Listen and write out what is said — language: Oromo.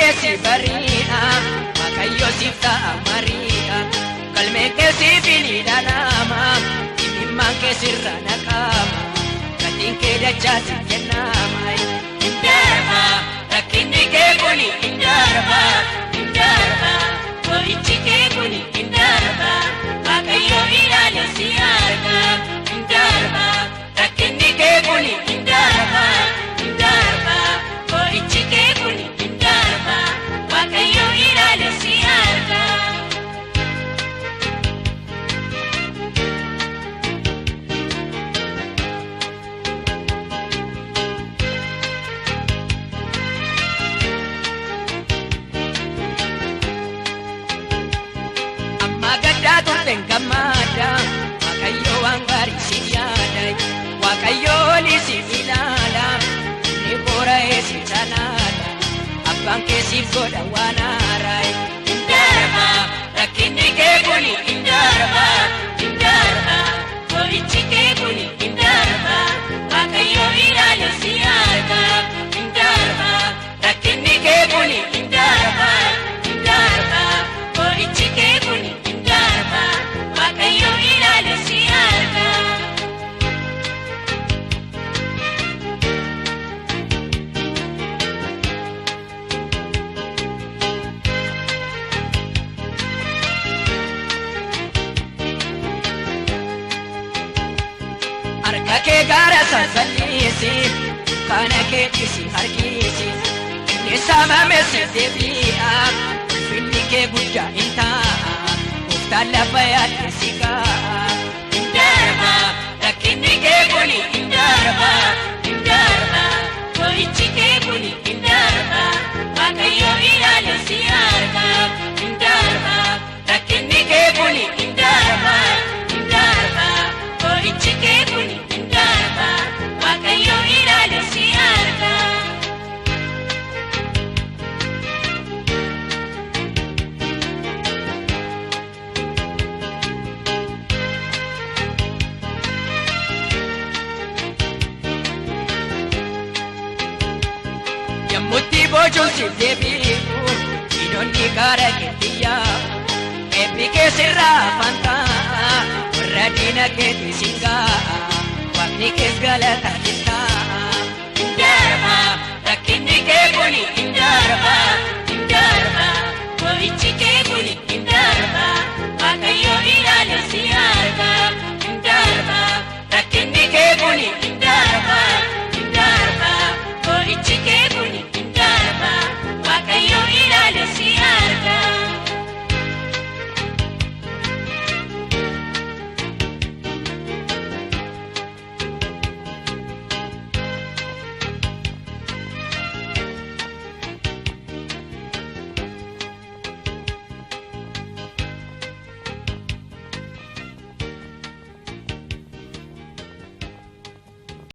keesi bari'a Waaqayyo siif ta'a mari'a Galmeen keesi filiidha nama Dhimmaan keessirra naqama Gatiin kee dachaa si kennama Indarba rakkinni kee kuni indarba Indarba boo'ichi kee kuni indarba Waaqayyo ilaale si arga Indarba rakkinni kee kuni indarba Indarba boo'ichi kee kuni indarba Waaqayyo ilaale si arga Turten gamada Waaqayyo waan gaarii si yaada Waaqayyo oli si ilaala Inni boora'ee si jalaala Abbaan kee siif godha waan haaraa Indarba rakkinni kee kuni indarba Indarba boo'ichi kee kuni indarba Waaqayyo ilaale si arga Indarba rakkinni kee kuni indarba Indarba boo'ichi kee kuni Waaqayyo ilaale si arga Harka kee gaara sasalliisi Kana kee dhisi harkisi Inni saamame si deebi'a Finni kee guddaa hin ta'a Lafa yaadde si ka'a Indarba rakkinni kee kuni indarba Indarba boo'ichi kee kuni indarba Waaqayyo ilaale si arga Indarba rakkinni kee kuni indarba Indarba boo'ichi kee kuni indarba Waaqayyo ilaale si arga Mutti bojuun si deebi'u Diinonni karaa keetti yaa'u Eebbi kee sirraa fanta'a Warra diina keetti siin ga'a Waaqni kees galata kenna'a Indarba rakkinni kee kuni indarba Indarba boo'ichi kee kuni